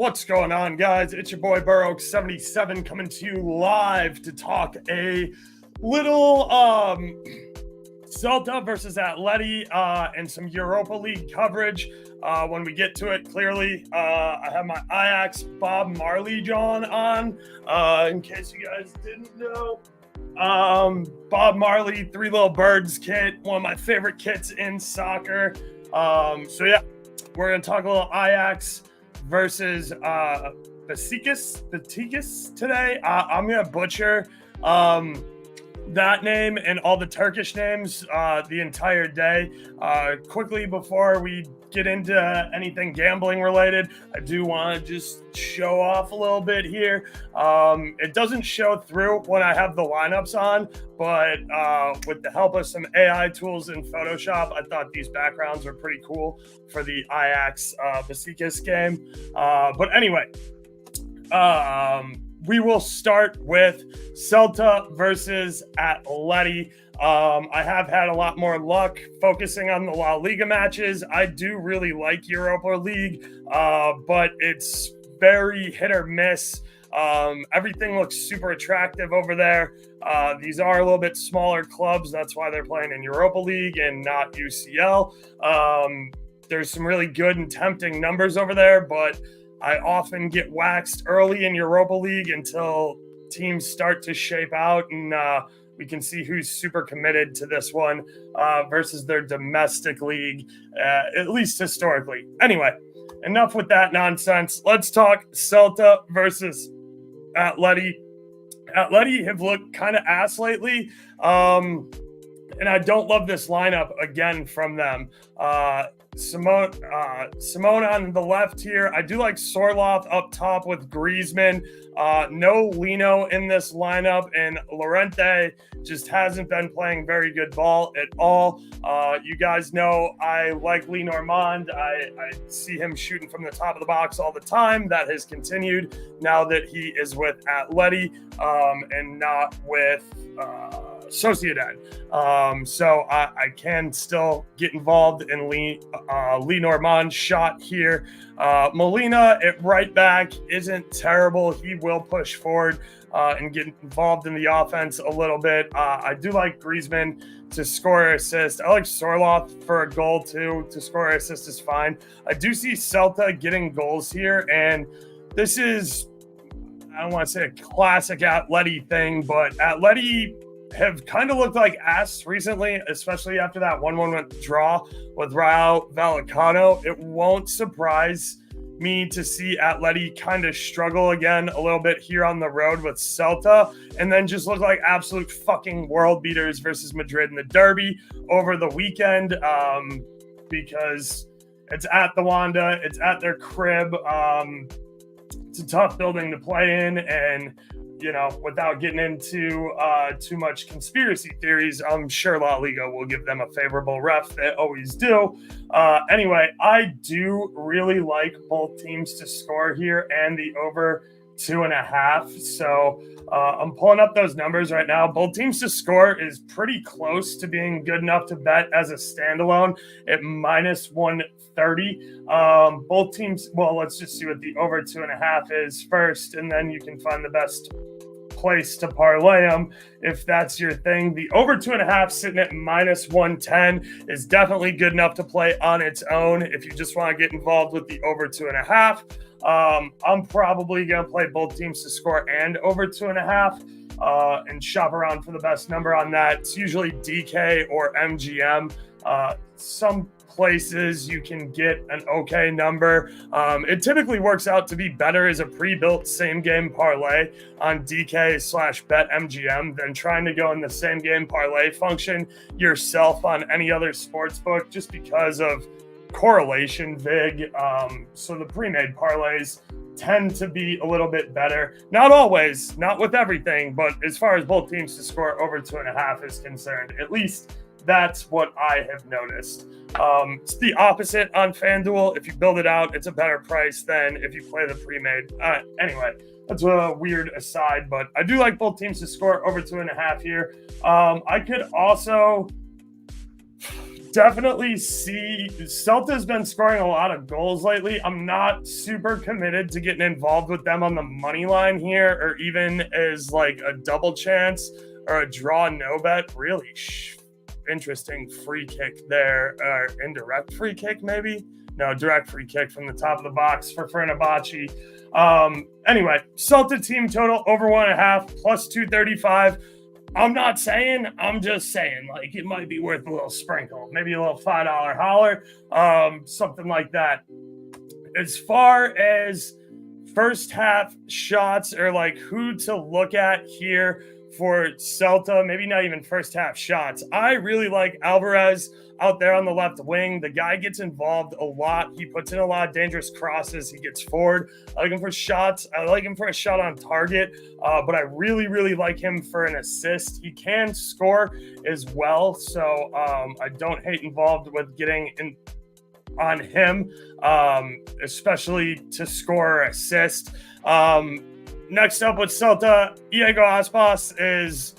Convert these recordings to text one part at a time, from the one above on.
What's going on, guys? It's your boy Burrow77 coming to you live to talk a little Celta versus Atleti and some Europa League coverage. When we get to it, clearly, I have my Ajax Bob Marley John on. In case you guys didn't know, Bob Marley, Three Little Birds kit, one of my favorite kits in soccer. So yeah, we're gonna talk a little Ajax versus BetUS today. I'm gonna butcher that name and all the Turkish names the entire day. Quickly before we get into anything gambling related, I do want to just show off a little bit here. It doesn't show through when I have the lineups on, but with the help of some AI tools in Photoshop, I thought these backgrounds were pretty cool for the Ajax BetUS game. But anyway, we will start with Celta versus Atleti. I have had a lot more luck focusing on the La Liga matches. I do really like Europa League, but it's very hit or miss. Everything looks super attractive over there. These are a little bit smaller clubs. That's why they're playing in Europa League and not UCL. There's some really good and tempting numbers over there, but I often get waxed early in Europa League until teams start to shape out and we can see who's super committed to this one versus their domestic league, at least historically. Anyway, enough with that nonsense. Let's talk Celta versus Atleti. Atleti have looked kind of ass lately, and I don't love this lineup again from them. Simone on the left here. I do like Sorloth up top with Griezmann. No Lino in this lineup, and Llorente just hasn't been playing very good ball at all. You guys know I like Lee Normand. I see him shooting from the top of the box all the time. That has continued now that he is with Atleti and not with Sociedad. So I can still get involved in Lee Normand's shot here. Molina at right back isn't terrible. He will push forward and get involved in the offense a little bit. I do like Griezmann to score or assist. I like Sorloth for a goal too. To score or assist is fine. I do see Celta getting goals here, and this is, I don't want to say a classic Atleti thing, but Atleti have kind of looked like ass recently, especially after that 1-1 draw with Rayo Vallecano. It won't surprise me to see Atleti kind of struggle again a little bit here on the road with Celta, and then just look like absolute fucking world beaters versus Madrid in the derby over the weekend, because it's at the Wanda, it's at their crib. It's a tough building to play in, and you know, without getting into too much conspiracy theories, I'm sure La Liga will give them a favorable ref. They always do. Anyway, I do really like both teams to score here and the over 2.5. So I'm pulling up those numbers right now. Both teams to score is pretty close to being good enough to bet as a standalone at minus 130. Both teams, well, let's just see what the over 2.5 is first, and then you can find the best place to parlay them if that's your thing. The over 2.5 sitting at minus 110 is definitely good enough to play on its own if you just want to get involved with the over 2.5. I'm probably going to play both teams to score and over 2.5 and shop around for the best number on that. It's usually DK or MGM. Some places you can get an okay number. It typically works out to be better as a pre-built same game parlay on DK/BetMGM than trying to go in the same game parlay function yourself on any other sports book, just because of correlation vig. So the pre-made parlays tend to be a little bit better. Not always, not with everything, but as far as both teams to score over 2.5 is concerned, at least that's what I have noticed. It's the opposite on FanDuel. If you build it out, it's a better price than if you play the pre-made. Anyway, that's a weird aside, but I do like both teams to score over 2.5 here. I could also definitely see Celta's been scoring a lot of goals lately. I'm not super committed to getting involved with them on the money line here, or even as like a double chance or a draw no bet. Really interesting free kick there, or indirect free kick maybe. No, direct free kick from the top of the box for Fenerbahce. Anyway, Celta team total over 1.5 plus 235. I'm not saying, I'm just saying, like, it might be worth a little sprinkle, maybe a little $5 holler, something like that. As far as first half shots, or like who to look at here for Celta, maybe not even first half shots, I really like Alvarez out there on the left wing. The guy gets involved a lot. He puts in a lot of dangerous crosses. He gets forward. I like him for shots. I like him for a shot on target, but I really, really like him for an assist. He can score as well, so I don't hate involved with getting in on him, especially to score or assist. Next up with Celta, Iago Aspas is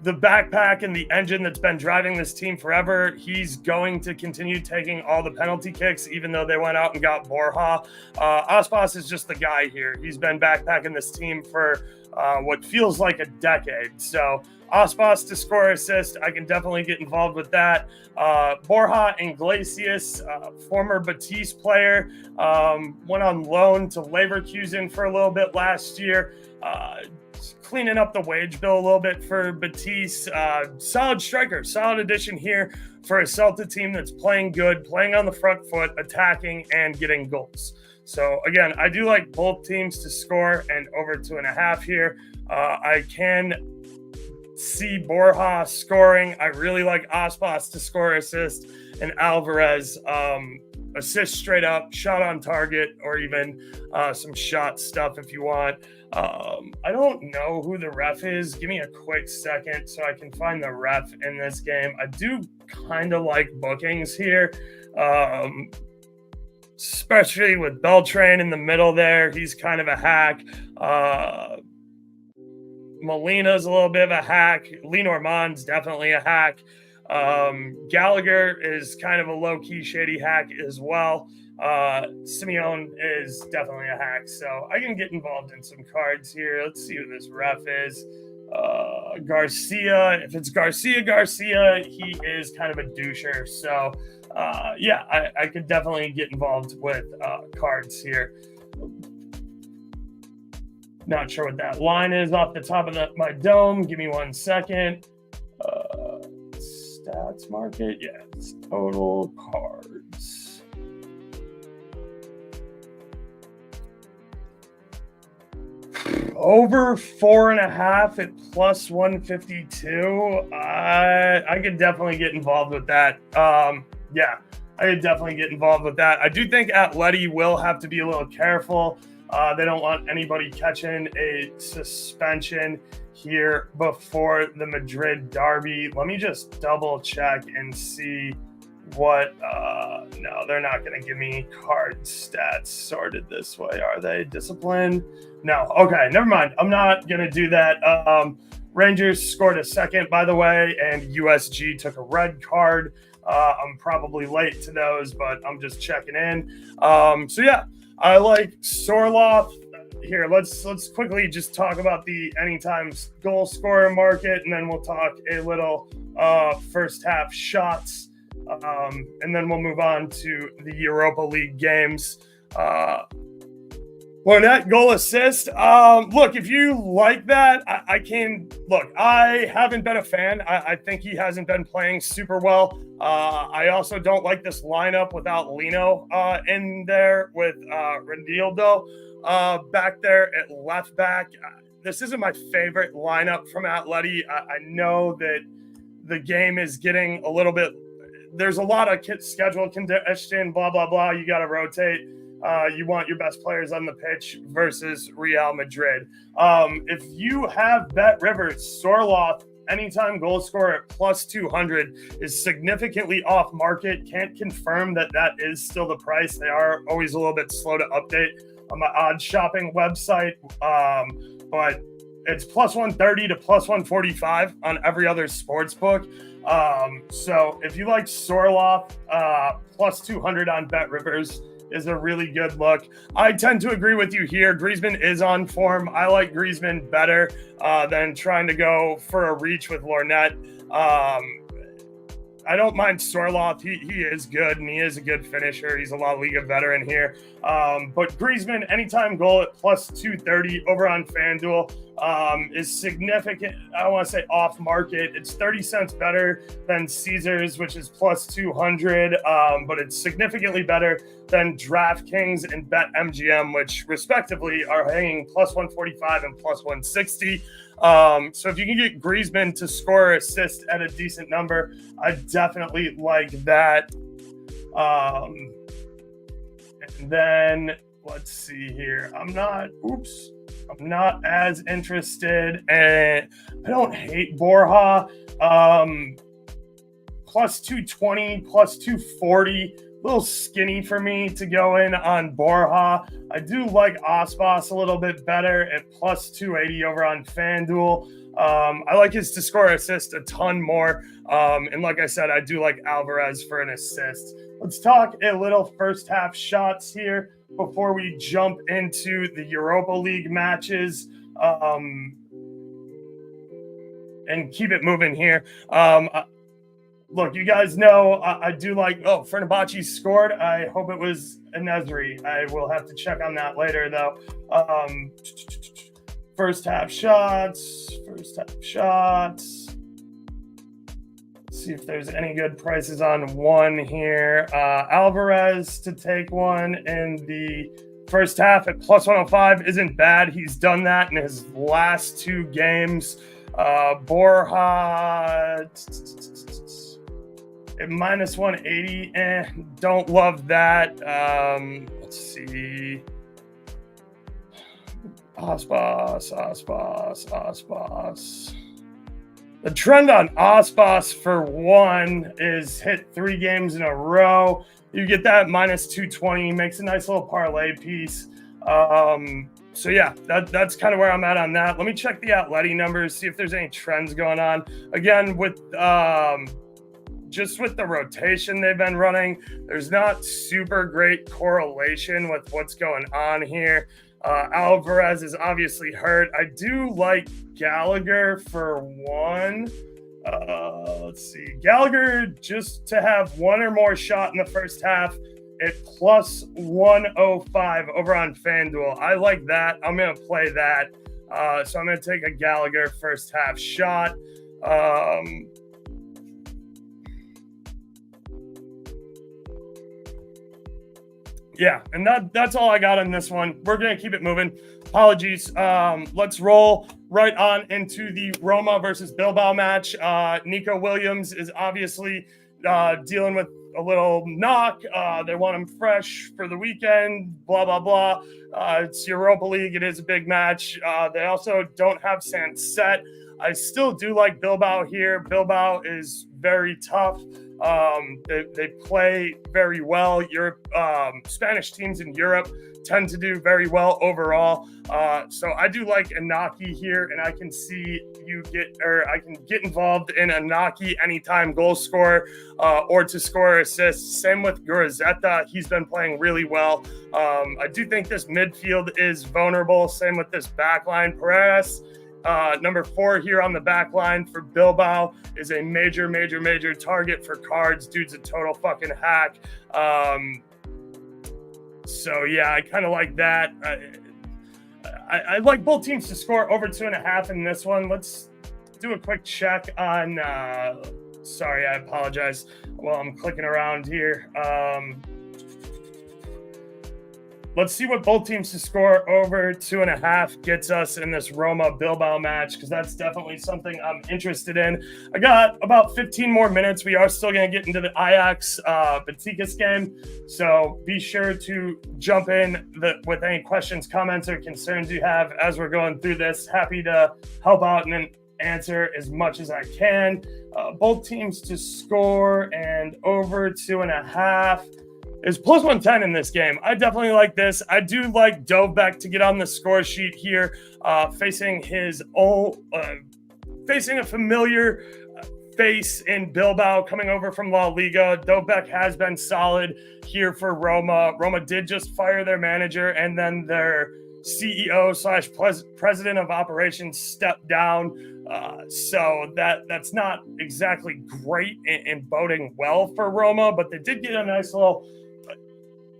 the backpack and the engine that's been driving this team forever. He's going to continue taking all the penalty kicks, even though they went out and got Borja. Aspas is just the guy here. He's been backpacking this team for what feels like a decade. So Aspas to score assist, I can definitely get involved with that. Borja Iglesias, former BetUS player, went on loan to Leverkusen for a little bit last year. Cleaning up the wage bill a little bit for BetUS. Solid striker, solid addition here for a Celta team that's playing good, playing on the front foot, attacking, and getting goals. So again, I do like both teams to score and over 2.5 here. I can see Borja scoring. I really like Aspas to score assist, and Alvarez assist straight up, shot on target, or even some shot stuff if you want. I don't know who the ref is. Give me a quick second so I can find the ref in this game. I do kind of like bookings here, especially with Beltran in the middle there. He's kind of a hack. Molina's a little bit of a hack. Lenormand's definitely a hack. Gallagher is kind of a low-key shady hack as well. Simeone is definitely a hack, so I can get involved in some cards here. Let's see who this ref is. Garcia. If it's Garcia, he is kind of a doucher. So, yeah, I could definitely get involved with cards here. Not sure what that line is off the top of my dome. Give me 1 second. Stats market. Yeah, it's total cards. Over 4.5 at plus 152. I could definitely get involved with that. Yeah, I could definitely get involved with that. I do think Atleti will have to be a little careful. They don't want anybody catching a suspension here before the Madrid derby. Let me just double check and see what. No, they're not going to give me card stats sorted this way, are they? Discipline? No. Okay, never mind. I'm not going to do that. Rangers scored a second, by the way, and USG took a red card. I'm probably late to those, but I'm just checking in. So yeah, I like Sorloth. Here, let's quickly just talk about the anytime goal scorer market, and then we'll talk a little first half shots. And then we'll move on to the Europa League games. Well, that goal assist. Look, if you like that, I haven't been a fan. I think he hasn't been playing super well. I also don't like this lineup without Lino in there with Renildo back there at left back. This isn't my favorite lineup from Atleti. I know that the game is getting a little bit. There's a lot of schedule congestion, blah, blah, blah. You got to rotate. You want your best players on the pitch versus Real Madrid. If you bet Rivers, Sorloth, anytime goal scorer at plus 200 is significantly off market. Can't confirm that is still the price. They are always a little bit slow to update on my odds shopping website. But It's plus 130 to plus 145 on every other sports book. So if you like Sorloth, plus 200 on BetRivers is a really good look. I tend to agree with you here. Griezmann is on form. I like Griezmann better than trying to go for a reach with Lornette. I don't mind Sorloth. He is good, and he is a good finisher. He's a La Liga veteran here. But Griezmann, anytime goal at plus 230 over on FanDuel is significant. I don't want to say off market. It's 30 cents better than Caesars, which is plus 200, but it's significantly better than DraftKings and BetMGM, which respectively are hanging plus 145 and plus 160. So if you can get Griezmann to score or assist at a decent number, I definitely like that. And then let's see here. I'm not as interested, and I don't hate Borja. Plus 220, plus 240. A little skinny for me to go in on Borja. I do like Aspas a little bit better at plus 280 over on FanDuel. I like his to score assist a ton more. And like I said, I do like Alvarez for an assist. Let's talk a little first half shots here before we jump into the Europa League matches. And keep it moving here. Look, you guys know I do like, Fenerbahce scored. I hope it was a Nesri. I will have to check on that later, though. First half shots. Let's see if there's any good prices on one here. Alvarez to take one in the first half at plus 105 isn't bad. He's done that in his last two games. Borja at minus 180, don't love that. Let's see. Aspas. The trend on Aspas for one is hit 3 games in a row. You get that minus 220, makes a nice little parlay piece. So yeah, that's kind of where I'm at on that. Let me check the Atleti numbers, see if there's any trends going on. Again, with just with the rotation they've been running, there's not super great correlation with what's going on here. Alvarez is obviously hurt. I do like Gallagher for one. Let's see. Gallagher just to have one or more shot in the first half at plus 105 over on FanDuel. I like that. I'm going to play that. So I'm going to take a Gallagher first half shot. Yeah, and that's all I got on this one. We're going to keep it moving. Apologies. Let's roll right on into the Roma versus Bilbao match. Nico Williams is obviously dealing with a little knock. They want him fresh for the weekend, blah, blah, blah. It's Europa League. It is a big match. They also don't have Sanset. I still do like Bilbao here. Bilbao is very tough. They play very well. Spanish teams in Europe tend to do very well overall. So I do like Inaki here, and I can see I can get involved in Inaki anytime goal scorer or to score assists. Same with Gurazeta. He's been playing really well. I do think this midfield is vulnerable. Same with this backline. Perez, number 4 here on the back line for Bilbao, is a major target for cards. Dude's a total fucking hack. So yeah, I kind of like that. I like both teams to score over 2.5 in this one. Let's do a quick check on. Sorry, I apologize. While I'm clicking around here. Let's see what both teams to score over 2.5 gets us in this Roma-Bilbao match, because that's definitely something I'm interested in. I got about 15 more minutes. We are still going to get into the Ajax-Besiktas game, so be sure to jump in with any questions, comments, or concerns you have as we're going through this. Happy to help out and answer as much as I can. Both teams to score and over 2.5. is plus 110 in this game. I definitely like this. I do like Dovbek to get on the score sheet here, facing his own, facing a familiar face in Bilbao coming over from La Liga. Dovbek has been solid here for Roma. Roma did just fire their manager, and then their CEO / president of operations stepped down. So that's not exactly great and boding well for Roma, but they did get a nice little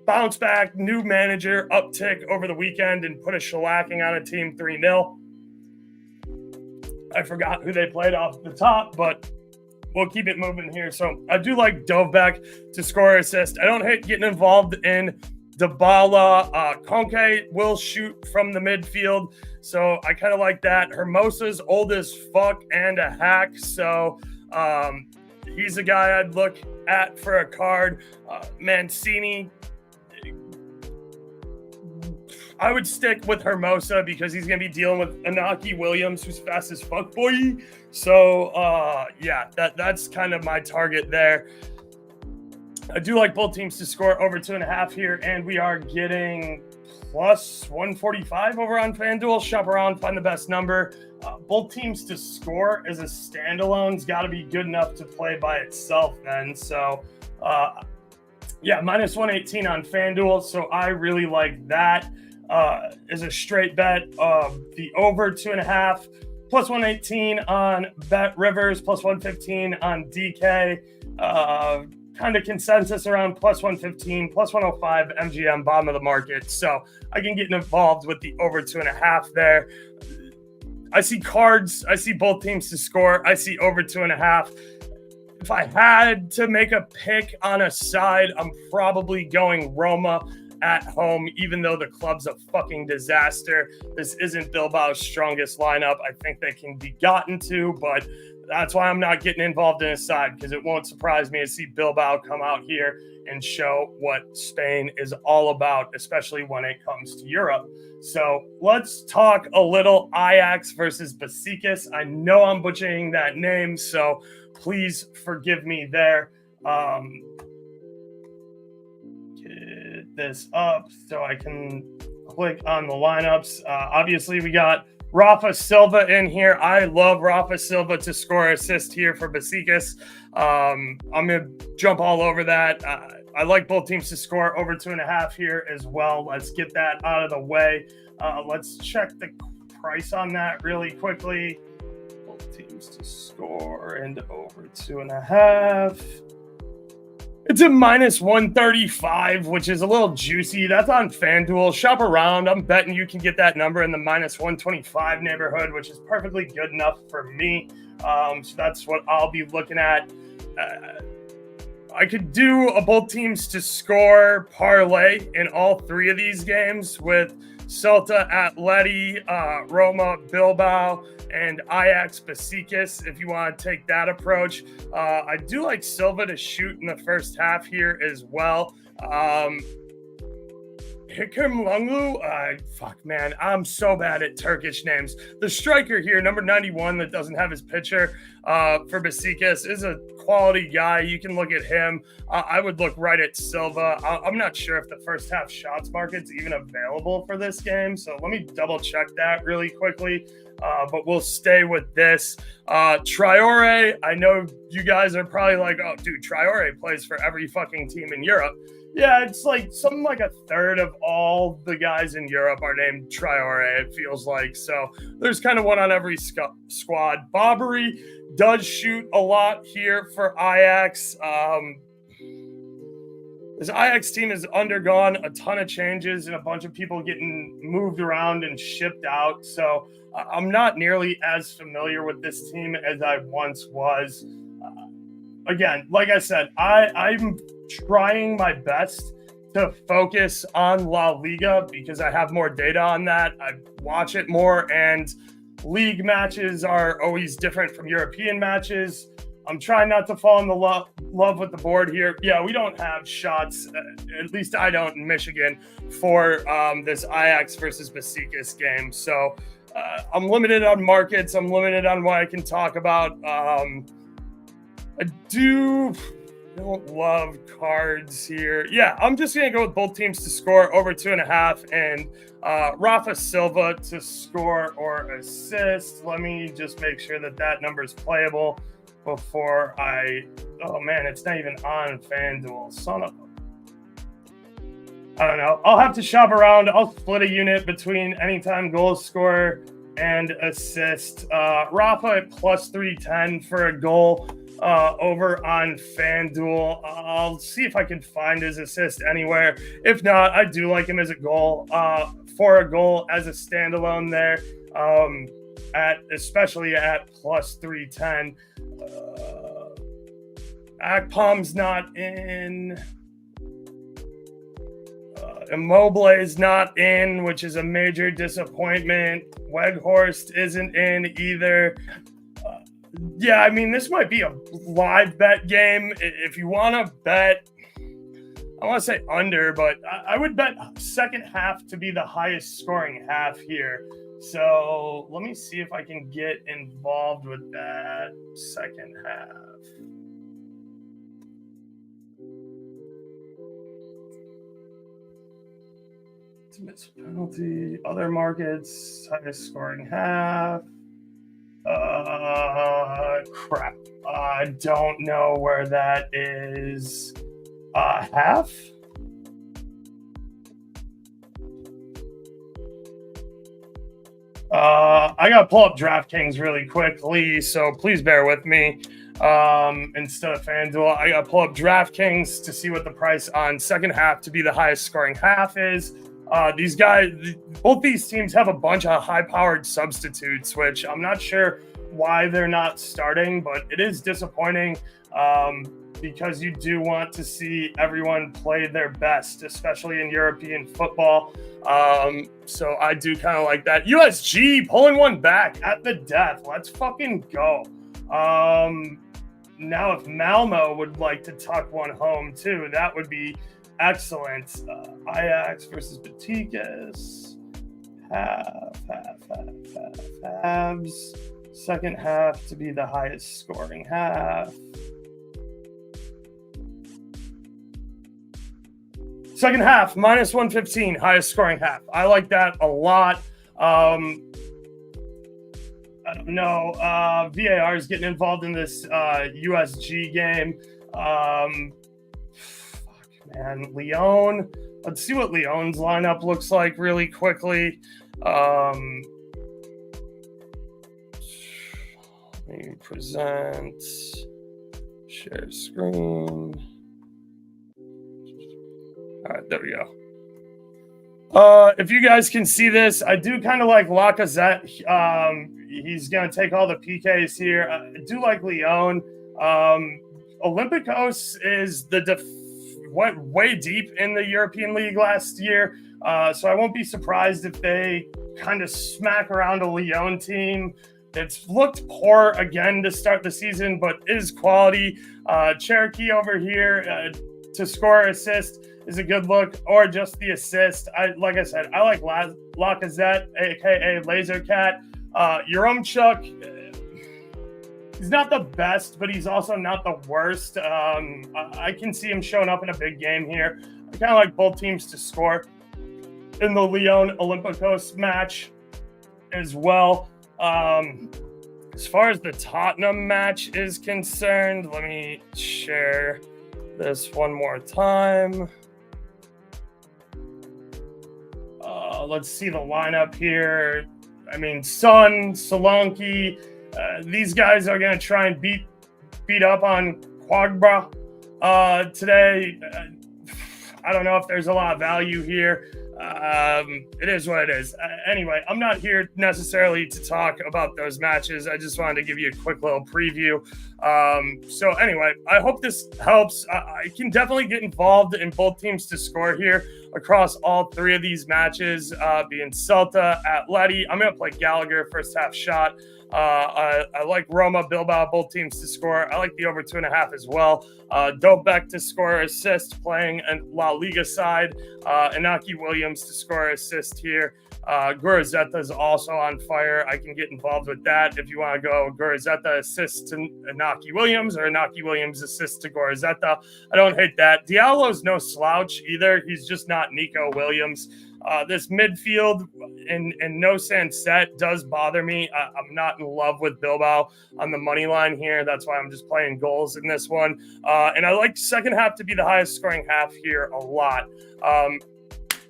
bounce back, new manager uptick over the weekend and put a shellacking on a team 3-0. I forgot who they played off the top, but we'll keep it moving here. So I do like Dovbek to score assist. I don't hate getting involved in Dybala. Conke will shoot from the midfield, so I kind of like that. Hermosa's old as fuck and a hack, so he's a guy I'd look at for a card. Mancini, I would stick with Hermosa because he's going to be dealing with Inaki Williams, who's fast as fuck, boy. So, yeah, that's kind of my target there. I do like both teams to score over 2.5 here, and we are getting plus 145 over on FanDuel. Shop around, find the best number. Both teams to score as a standalone's got to be good enough to play by itself then. So, yeah, minus 118 on FanDuel. So I really like that as a straight bet. The over 2.5, plus 118 on Bet Rivers, plus 115 on DK. Kind of consensus around plus 115, plus 105 MGM, bottom of the market. So I can get involved with the over 2.5 there. I see cards. I see both teams to score. I see over 2.5. If I had to make a pick on a side, I'm probably going Roma at home, even though the club's a fucking disaster. This isn't Bilbao's strongest lineup. I think they can be gotten to, but that's why I'm not getting involved in a side, because it won't surprise me to see Bilbao come out here and show what Spain is all about, especially when it comes to Europe. So let's talk a little Ajax versus Besiktas. I know I'm butchering that name, so please forgive me there. Get this up so I can click on the lineups. Obviously, we got Rafa Silva in here. I love Rafa Silva to score assist here for Besiktas. I'm going to jump all over that. I like both teams to score over 2.5 here as well. Let's get that out of the way. Let's check the price on that really quickly. Both teams to score and over 2.5. It's a minus 135, which is a little juicy. That's on FanDuel. Shop around. I'm betting you can get that number in the minus 125 neighborhood, which is perfectly good enough for me. So that's what I'll be looking at. I could do a both teams to score parlay in all three of these games with Celta, Atleti, Roma, Bilbao, and Ajax Besiktas, if you want to take that approach. I do like Silva to shoot in the first half here as well. Hikim Lunglu, fuck man, I'm so bad at Turkish names. The striker here, number 91, that doesn't have his picture for Besiktas, is a quality guy. You can look at him. I would look right at Silva. I'm not sure if the first half shots market's even available for this game, so let me double check that really quickly. But we'll stay with this. Traore, I know you guys are probably like, oh, dude, Traore plays for every fucking team in Europe. Yeah, it's like something like a third of all the guys in Europe are named Traore, it feels like. So there's kind of one on every squad. Bobbery does shoot a lot here for Ajax. This Ajax team has undergone a ton of changes and a bunch of people getting moved around and shipped out. So I'm not nearly as familiar with this team as I once was. Again, like I said, I'm trying my best to focus on La Liga because I have more data on that. I watch it more, and league matches are always different from European matches. I'm trying not to fall in the love with the board here. Yeah, we don't have shots, at least I don't in Michigan, for this Ajax versus Besiktas game. So I'm limited on markets. I'm limited on what I can talk about. don't love cards here. Yeah, I'm just going to go with both teams to score over 2.5 and Rafa Silva to score or assist. Let me just make sure that number is playable before oh man, it's not even on FanDuel. Son of a, I don't know. I'll have to shop around. I'll split a unit between anytime goal scorer and assist. Rafa at plus 310 for a goal over on FanDuel. I'll see if I can find his assist anywhere. If not, I do like him as a goal, for a goal as a standalone there, especially at plus 310. Akpom's not in. Immobile is not in, which is a major disappointment. Weghorst isn't in either. Yeah, I mean, this might be a live bet game. If you want to bet, I want to say under, but I would bet second half to be the highest scoring half here. So let me see if I can get involved with that second half. Miss penalty, other markets, highest scoring half. Crap. I don't know where that is. Half? I gotta pull up DraftKings really quickly, so please bear with me. Instead of FanDuel, I gotta pull up DraftKings to see what the price on second half to be the highest scoring half is. These guys, both these teams have a bunch of high-powered substitutes, which I'm not sure why they're not starting, but it is disappointing because you do want to see everyone play their best, especially in European football. So I do kind of like that. USG pulling one back at the death. Let's fucking go. Now, if Malmo would like to tuck one home too, that would be excellent. Ajax versus Besiktas. Halves. Second half to be the highest scoring half. Second half, minus 115, highest scoring half. I like that a lot. I don't know. VAR is getting involved in this USG game. Man, Lyon. Let's see what Lyon's lineup looks like really quickly. Let me present. Share screen. All right, there we go. If you guys can see this, I do kind of like Lacazette. He's going to take all the PKs here. I do like Lyon. Olympiacos is went way deep in the European League last year, so I won't be surprised if they kind of smack around a Lyon team that's looked poor again to start the season, but is quality. Cherokee over here to score assist is a good look, or just the assist. Like I said, I like Lacazette, aka Lasercat. Yaremchuk, he's not the best, but he's also not the worst. I can see him showing up in a big game here. I kind of like both teams to score in the Lyon Olympiacos match as well. As far as the Tottenham match is concerned, let me share this one more time. Let's see the lineup here. I mean, Son, Solanke, these guys are going to try and beat up on Quagba today. I don't know if there's a lot of value here. It is what it is. Anyway, I'm not here necessarily to talk about those matches. I just wanted to give you a quick little preview. So anyway, I hope this helps. I can definitely get involved in both teams to score here. across all three of these matches, being Celta, Atleti. I'm going to play Gallagher first half shot. I like Roma, Bilbao, both teams to score. I like the over 2.5 as well. Dobek to score assist, playing a La Liga side. Inaki Williams to score assist here. Gurazeta is also on fire. I can get involved with that if you want to go Gurazeta assist to Inaki Williams or Inaki Williams assist to Gurazeta. I don't hate that. Diallo's no slouch either. He's just not Nico Williams. This midfield in no sense set does bother me. I'm not in love with Bilbao on the money line here. That's why I'm just playing goals in this one. And I like second half to be the highest scoring half here a lot.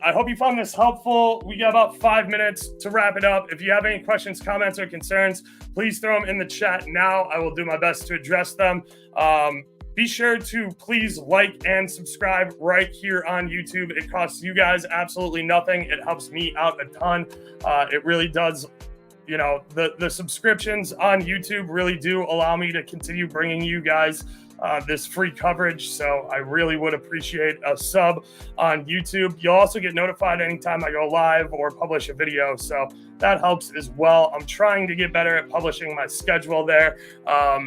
I hope you found this helpful. We got about 5 minutes to wrap it up. If you have any questions, comments, or concerns, please throw them in the chat now. I will do my best to address them. Be sure to please like and subscribe right here on YouTube. It costs you guys absolutely nothing. It helps me out a ton. It really does. You know, the subscriptions on YouTube really do allow me to continue bringing you guys this free coverage. So I really would appreciate a sub on YouTube. You'll also get notified anytime I go live or publish a video. So that helps as well. I'm trying to get better at publishing my schedule there.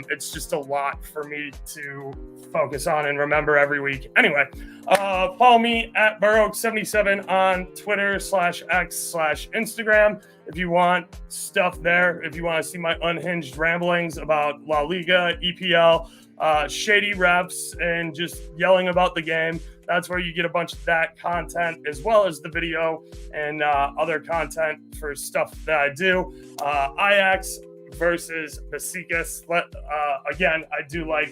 It's just a lot for me to focus on and remember every week. Anyway, follow me at Burrow77 on Twitter /X/Instagram. If you want stuff there, if you want to see my unhinged ramblings about La Liga, EPL, shady refs, and just yelling about the game, that's where you get a bunch of that content, as well as the video and other content for stuff that I do. Ajax versus Besiktas. Again, I do like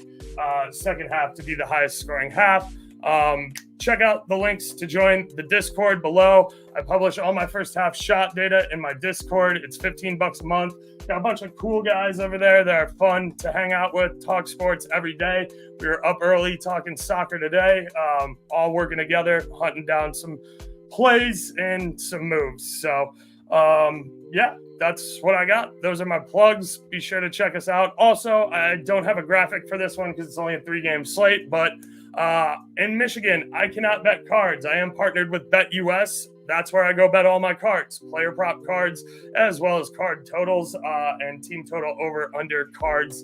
second half to be the highest scoring half. Check out the links to join the Discord below. I publish all my first half shot data in my Discord. It's $15 a month. Got a bunch of cool guys over there that are fun to hang out with, talk sports every day. We were up early talking soccer today, all working together, hunting down some plays and some moves. So, yeah, that's what I got. Those are my plugs. Be sure to check us out. Also, I don't have a graphic for this one because it's only a 3-game slate, but in Michigan, I cannot bet cards. I am partnered with BetUS. That's where I go bet all my cards, player prop cards, as well as card totals and team total over under cards.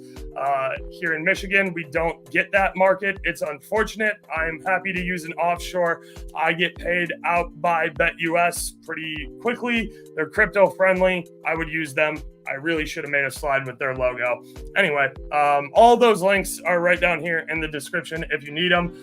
Here in Michigan, we don't get that market. It's unfortunate. I'm happy to use an offshore. I get paid out by BetUS pretty quickly. They're crypto friendly. I would use them. I really should have made a slide with their logo. Anyway, all those links are right down here in the description if you need them.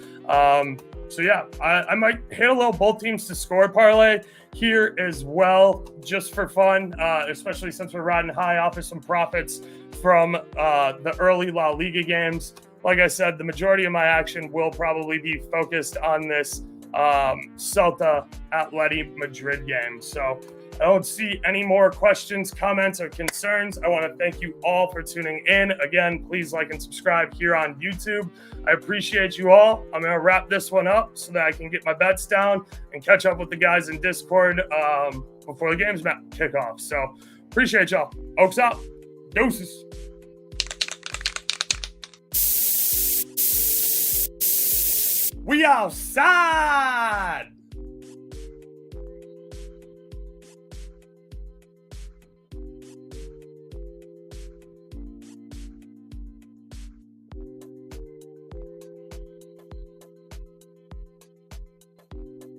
So yeah, I might hit a little both teams to score parlay here as well, just for fun, especially since we're riding high off of some profits from the early La Liga games. Like I said, the majority of my action will probably be focused on this Celta Atleti Madrid game. So I don't see any more questions, comments, or concerns. I want to thank you all for tuning in. Again, please like and subscribe here on YouTube. I appreciate you all. I'm going to wrap this one up so that I can get my bets down and catch up with the guys in Discord before the games kick off. So appreciate y'all. Oaks out. Deuces. We outside.